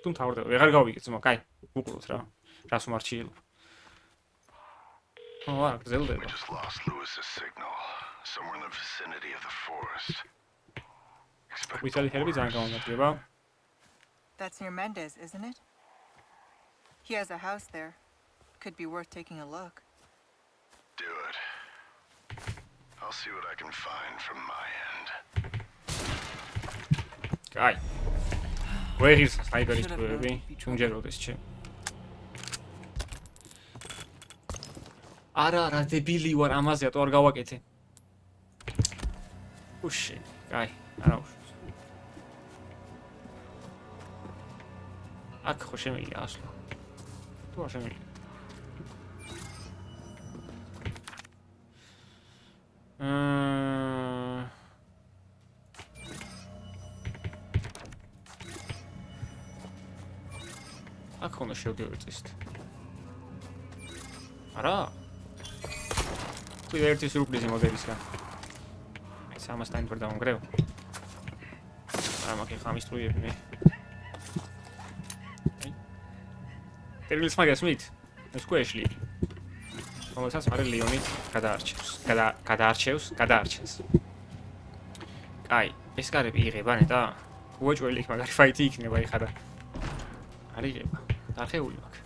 თუ თავრდება, ვეღარ გავიგეთ, ძმა, კაი, უყუროთ რა. რას უმარჩიელო. არა, გრძელდება. We just lost Lewis's signal. Somewhere in the vicinity of the forest. ვითელი ჰერბი ძალიან გამომადგება. That's near Mendez, isn't it? He has a house there. Could be worth taking a look. Do it. I'll see what I can find from my end. კაი. ვეღირს სნაიპერის ტყუები, ჩუნჯეროდეს ჩემ. არა, დებილი ვარ, ამაზე ატო არ გავაკეთე. უშე, კაი, არა უშავს. აქ ხო შემიძლია ასვლა. თუ არ შემიძლია. აქ უნდა შევგევიწისთ. არა. კიდე ერთი სიურპრიზი მოდელისგან. სამას ტაიმპერ დავამგრევ. არა მაგ ხამის ტყუიები მე. ტერმილის მაგას მით. ეს ყეშლი. რომელსაც მარე ლიონი გადაარჩევს. კაი, ეს კარები იღება ნეტა. უოჭველი იქ მაგარი ფაითი იქნება ეხა და. არ იღება. დახეული მაქვს.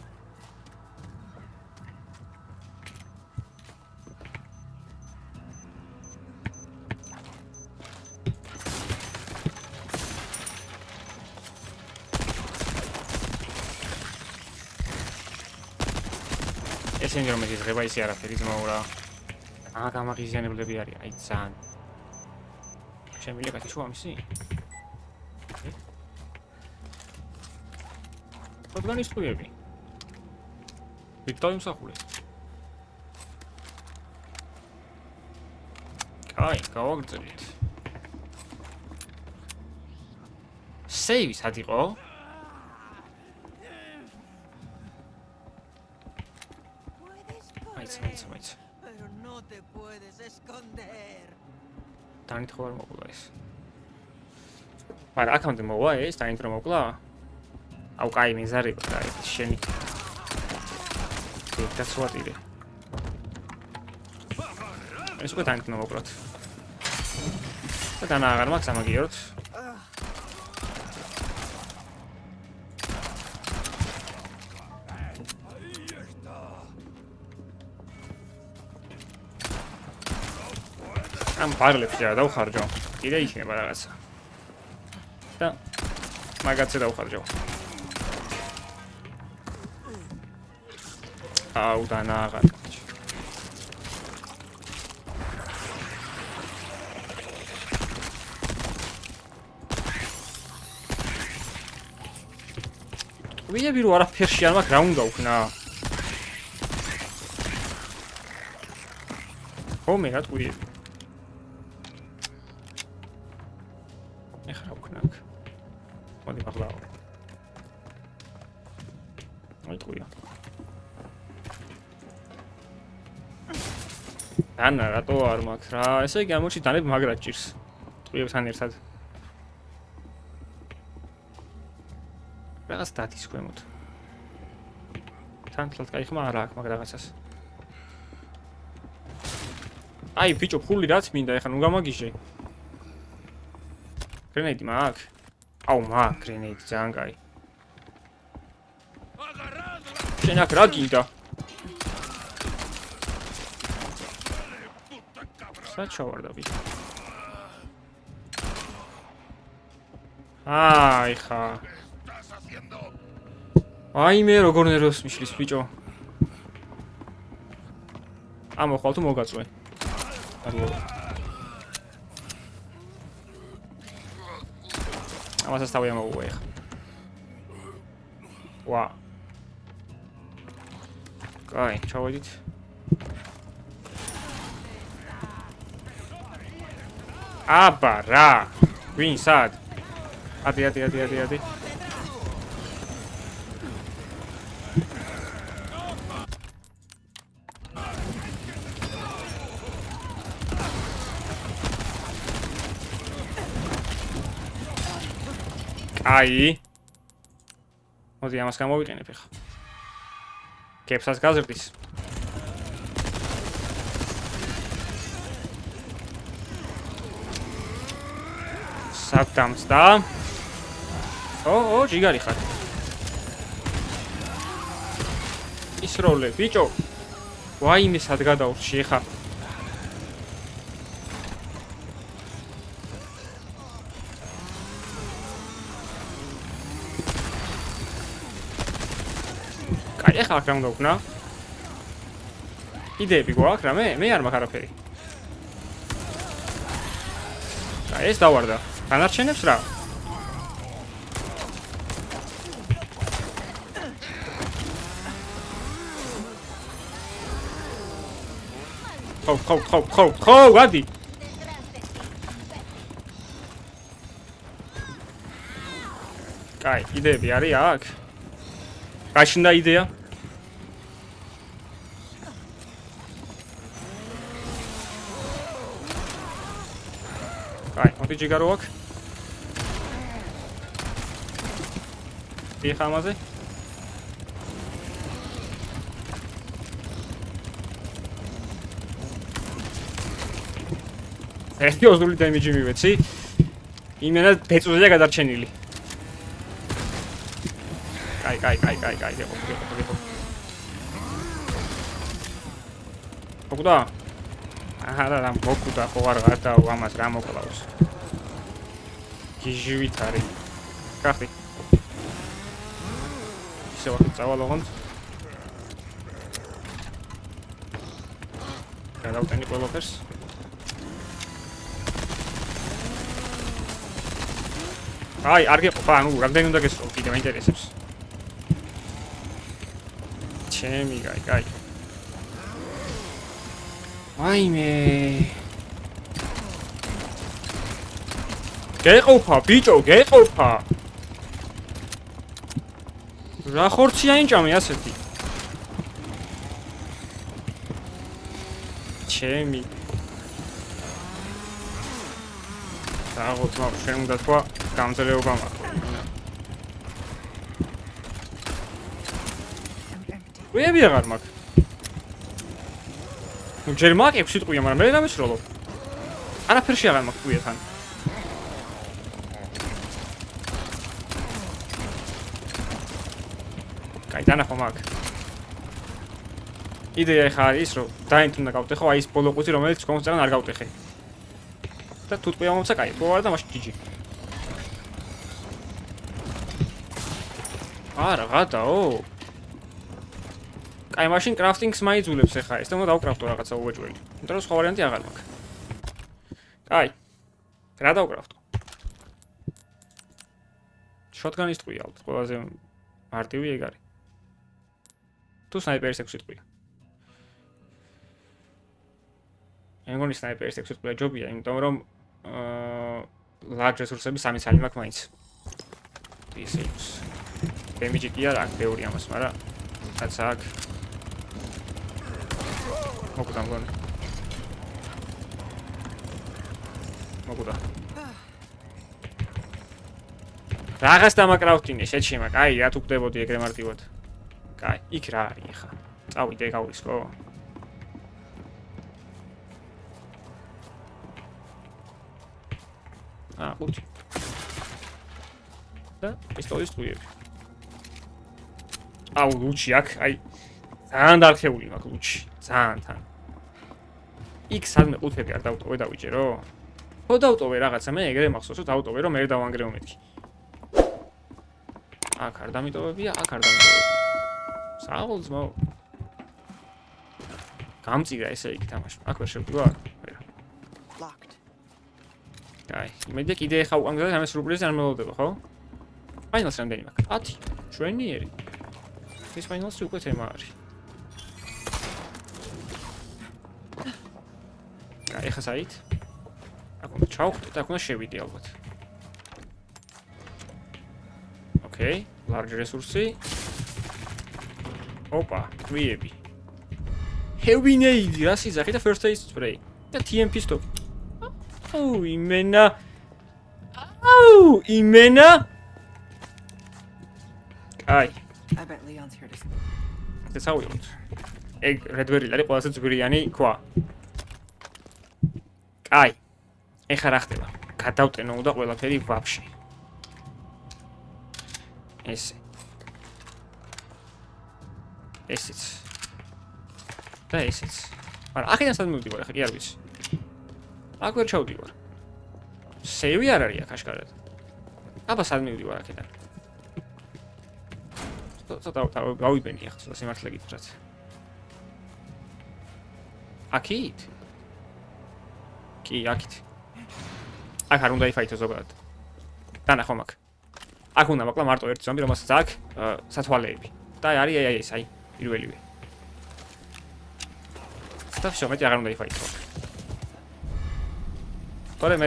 ესენი რომ იზღება ისე არაფერი ძმაო რა. გამაღიზიანებლები არის, აი ძალიან. შემიძლია გათიშვა ამისი? რადგანის ტყუები? ვიტყავ იმსახურე. აი, გავაგრძელით. Save სად იყო? მაიც. Pero no te puedes esconder. Tanit ხო არ მოკლა ეს. მაგრამ აქამდე მოვა ეს, tanit რომ მოკლა? აუ, კაი, მიზარიყო და ეს შენი. დაცვატირე. ეს უკვე tanit რომ მოკლათ. და დანა აღარ მაქვს ამაგიოროთ. ამ პარლებში რა დავხარჯო. კიდე იქნება რაღაცა. და მაგაცე დავხარჯო. აუ დანა აღარ. ვიები რო არაფერში არ მაქვს რა უნდა ვქნა? ხომე რა ტყუიები. ეხლა ვქნა აქ. მოდი მაღლაო. აი ტყუია. ანა რატო არ მაქვს რა? ესე იგი ამოში დანებ მაგრად ჭირს. ტყუებთან ერთად. რაღაც დათის ქვემოთ. თან თლად кайხმა არა აქვს მაგ რაღაცას. აი ბიჭო ფული რაც მინდა ეხლა ნუ გამაგიჟე. გრენეიდი მაქვს? აუ მაქვს გრენეიდი ძალიან კაი. შენ აქ რა გინდა? სად ჩავარდა ბიჭო? აი ხა აი მე როგორ ნერვს მიშლის ბიჭო. ამოხვალ თუ მოგაწვე. ამასაც თავი ამოუვე ხა. ვა. კაი, ჩავედით. აბა რა. ვინ სად? ადი. აი. მოდი ამას გამოვიყენებ ახლა. კეპსაც გაზრდის. სათამს და ო, ჯიგარი ხარ. ისროლე, ბიჭო. ვაიმე სად გადავრჩი ახლა. ეხლა აქ რა უნდა ვქნა? იდეები გვაქვს რა მე არ მაქვს არაფერი. აი ეს დავარდა. განარჩენებს რა? ხო, გადი. კაი, იდეები არის აქ? გაჩნდა იდეა? კაი, მოდი ჯიგარო აქ. დიხ ამაზე. ერთი ოზული დემიჯი მივეცი. იმენა ბეწვზეა გადარჩენილი. კაი, დეპო. მოკუდა? არა, მოკუდა, ხო არ გადა ამას რა მოკლავს. გიჟივით არის. კახი. ისე ვახი წავალ ოღონდ. გადავტენი ყველაფერს. აი, არ გეყოფა, ანუ რამდენი უნდა გესწრო, კიდე მაინტერესებს. ჩემი, კაი. აიმე. გეყოფა, ბიჭო, გეყოფა. რა ხორცი აინჭამე ასეთი? ჩემი. რაღაც მაქვს, შენ უნდა თქვა გამძლეობა მაქვს. ვიები აღარ მაქვს. ნუ ჯერ მაქვს 6 სიტყვია, მაგრამ მე დამეშროლო. არაფერში აღარ მაქვს ტყუიათან. კაი, დანახო მაქვს. იდეა ხარ ის, რომ დაინტ უნდა გავტეხო, აი ეს ბოლო ყუთი, რომელიც კონს წაგან არ გავტეხე. და თუ ტყუია მომცა, კაი, თუ არა და მაშინ GG. არა, გადაო. კაი, მაშინ კრაფტინგს მაიძულებს ახლა ეს და უნდა დავკრაფტო რაღაცა უეჭველი. იმიტომ რომ სხვა ვარიანტი აღარ მაქვს. კაი. რა დავკრაფტო? შოტგანის ტყვია ალბათ, ყველაზე მარტივი ეგ არის. თუ სნაიპერის 6 ტყვია. მე მგონი სნაიპერის 6 ტყვია ჯობია, იმიტომ რომ large resource-ები 3 ცალი მაქვს მაინც. ისე ის. Damage კი არა, ბევრი ამას, მაგრამ რაც აქ მოკვდა მგონი. მოკვდა. რაღაც დამაკრავტინე, შეჩიმა, კაი, რა თუ გდებოდი ეგრე მარტივად. კაი, იქ რა არის ახლა? წავიდე გავრისკო. ხუთი. და პისტოლის ტყუიები. აუ, ლუჩი აქ, აი, ძალიან დარხეული მაქვს ლუჩი, ძალიან თან. იქ სადმე ყუთები არ დავტოვე დავიჯერო? ხო დავტოვე რაღაცა, მე ეგრე მახსოვს, რომ დავტოვე, რომ მე დავანგრეო მეთქი. აქ არ დამიტოვებია, აქ არ დამიტოვებია. საულზმო. გამწირა ესე იქ თამაში. აქ ვერ შევდგა? ვერა. Locked. აი, იმედი კიდე ხა უანგრე 3 რუბლის არ მელოდება, ხო? ფაინალს რამდენი მაქვს? 10. შვენიერი. ეს ფაინალს უკვე თემა არის. აი, ხა საით? აქ უნდა ჩავხვდე და აქ უნდა შევიდე ალბათ. ოკეი, large resource. ოპა, ტყვიები. Heavy nade, რა სიზახი და first aid spray. და TMP stop. აუ, იმენა. აუ, იმენა. აი. I bet Leon's here to ეს ავიღოთ. ეგ Redberry არის ყველაზე ძვირიანი ქვა. აი. ეხა რა ხდება? გადავტენო უნდა ყველაფერი ვაფშე. ესე. ესეც. და ესეც. მაგრამ ახლა სად მივდივარ ახლა კი არ ვიცი. აქ ვერ ჩავდივარ. სეივი არ არის აქ აშკარად. აბა სად მივდივარ აქედან? ცოტა გავიბენი ახლა ცოტა სიმართლე გითხრათ. აქით? კი, აქით. აქ არ უნდა იფაითო ზოგადად. დანახო მაგ. აქ უნდა მოკლა მარტო ერთი ზომბი, რომელსაც აქ სათვალეები. და არის აი ეს, აი, პირველივე. და всё, მეტი აღარ უნდა იფაითო. თორე მე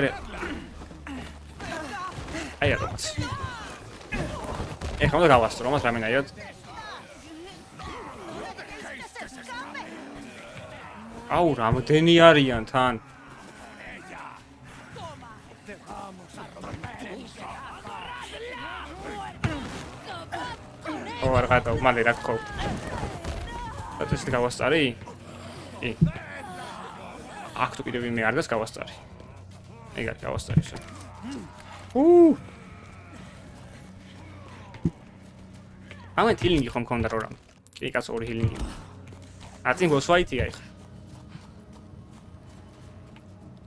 აი რაღაც. ეხლა უნდა გავასწრო მას რამენაირად. აუ, რამდენი არიან თან? ო, არ გადავა, მალე რა გქო. და ეს გავასწარი? კი. აქ თუ კიდევ ვინმე არ დგას გავასწარი. ეგ არის გავასწარი შენ. ამან ჰილინგი ხომ მქონდა რა? კი, კაცო, ორი ჰილინგი. აწინ ბოს ფაიტია ეხლა.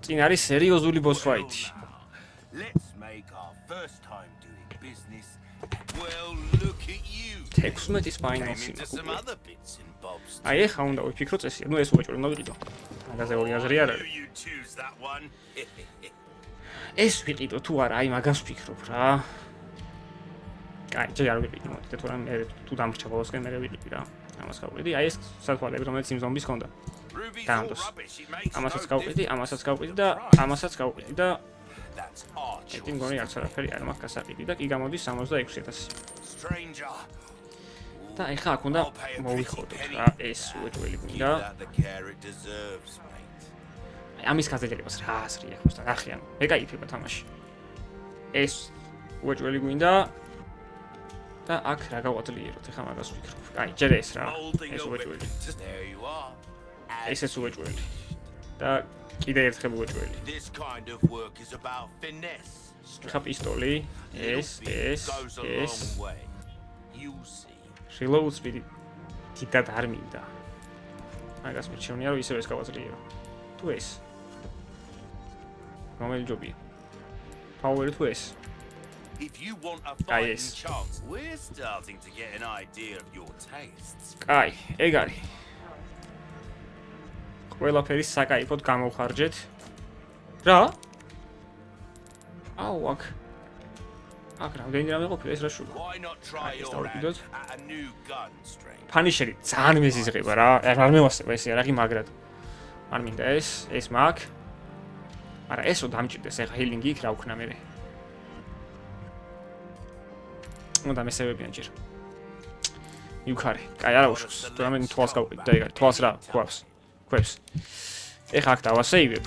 წინ არის სერიოზული ბოს ფაიტი. Let's make our first time doing business. Well, look at you. 16 Came ფაინალში. into some other bits and bobs most. აი ეხა უნდა ვიფიქრო წესი. ნუ ეს უეჭველი უნდა ვიყიდო. მაგაზე ორი აზრი არ Knew არის. you'd choose that one. ეს ვიყიდო თუ არა, აი მაგას ვფიქრობ რა. აი, ჯერ არ ვიყიდი, მოდი, თუ რა მე თუ დამრჩა ბოლოსკენ მე ვიყიდი რა. ამას გავყიდი. აი ეს სათვალები, რომელიც იმ ზომბის ჰქონდა. Ruby's Damn, all those- rubbish. It makes ამასაც no გავყიდი, difference. ამასაც გავყიდი და ამასაც გავყიდი და That's our ერთი choice. მგონი არც არაფერი არ მაქვს გასაყიდი და კი გამოდის 66,000. Stranger. და ეხა აქ უნდა I'll pay a მოვიხოდოთ pretty რა penny ეს for that. უეჭველი Give გვინდა. that the care it deserves, mate. აი ამის გაზრდელებას რა აზრია ხო და ნახე ანუ ეკაიფება თამაში. ეს უეჭველი გვინდა და აქ რა გავაძლიეროთ ეხა მაგას ვფიქრობ. აი ჯერ ეს რა Molding ეს a უეჭველი. whip. There you are. ესეც უეჭველი. და კიდე ერთხელ უეჭველი. This kind of work is about finesse. ეხა პისტოლი, ეს, ეს, goes a ეს. long way. You'll see. reload speed დიდად არ მინდა. მაგას მირჩევნია რომ ისევ ეს გავაძლიერო. თუ ეს. რომელი ჯობია? Power თუ ეს. If you want a Ah, fighting yes. chance, we're starting to get an idea of your tastes. კაი, ეგ არის. ყველაფერი საკაიფოდ გამოვხარჯეთ. რა? აუ, აქ. აქ რამდენი რამე ყოფილა ეს რა შუა. Why not try it's your all hand good. at a new gun, stranger? ფანიშერი ძალიან მეზიზღება რა. არ მევასება ეს რაღი მაგრად. არ მინდა ეს მაგ. არა, ესო დამჭირდეს ეხა ჰილინგი იქ რა ვქნა მე. უნდა მესევებიან ჯერ. იუქარი. კაი, არა უშავს. თუ რამე თვალს გავყიდ და ეგ არის. თვალს რა, ქვებს. ეხა აქ დავასეივებ.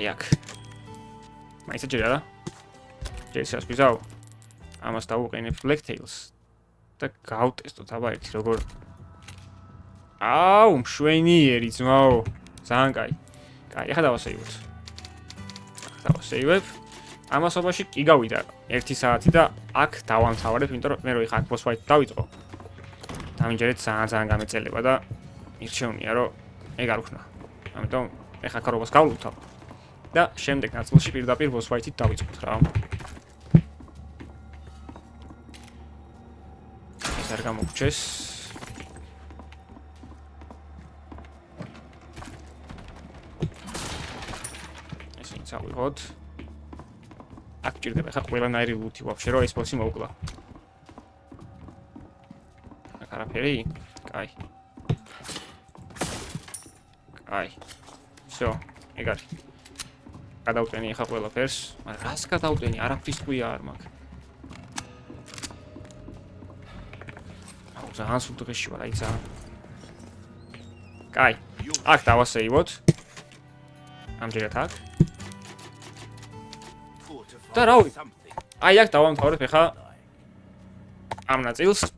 აი აქ. მაინც ჯერ არა. ჯერ ისას ვიზავ. ამას დავუყენებ Black Tails. და გავტესტოთ აბა ერთი როგორ. აუ, მშვენიერი ძმაო. ძალიან კაი. კაი, ეხა დავასეივოთ. დავასეივებ. ამასობაში კი გავიდა 1 საათი და აქ დავამთავრებ, იმიტომ რომ მე რო ეხა აქ boss fight დავიწყო. დამინჯერეთ ძალიან გამეწელება და მირჩევნია რომ ეგ არ ვქნა. ამიტომ ეხა კარობას გავლუთავ. და შემდეგ ნაწილში პირდაპირ boss fight-ით დავიწყოთ რა. ეს არ გამოგჩეს. ეს ვინც ავიღოთ. აქ ჭირდება ხა ყველანაირი ლუთი ვაფშე რომ ეს ბოსი მოვკლა. აქ არაფერი? კაი. კაი. всё, ეგ არის. გადავტენი ხა ყველაფერს, მაგრამ რას გადავტენი? არაფრის ხვია არ მაქვს. აუ, ძალიან სულ დღეში ვარ, აი ძალიან. კაი. აქ დავასეივოთ. ამჯერად აქ. და რავი, აი აქ დავამთავრებ ახლა ამ ნაწილს.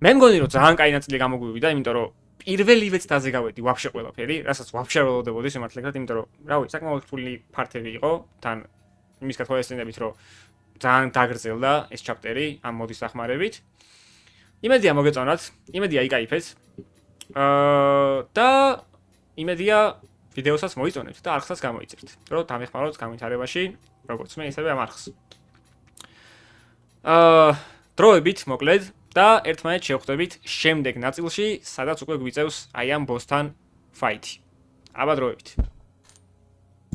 მე მგონი რომ ძალიან კაი ნაწილი გამოგვივიდა, იმიტომ რომ პირველივეც დაზე გავედი ვაფშე ყველაფერი, რასაც ვაფშე არ ველოდებოდი სიმართლედ, იმიტომ რომ რავი, საკმაოდ რთული ფართები იყო, თან იმის გათვალისწინებით, რომ ძალიან დაგრძელდა ეს ჩაპტერი ამ მოდის დახმარებით. იმედია მოგეწონათ, იმედია იკაიფეთ. და იმედია ვიდეოსაც მოიწონებთ და არხსაც გამოიწერთ, რომ დამეხმაროთ კომენტარებში, როგორც მე, ისევე ამ არხს. დროებით მოკლედ და ერთმანეთს შევხვდებით შემდეგ ნაწილში, სადაც უკვე გვიწევს აი ამ ბოსთან ფაითი. აბა დროებით.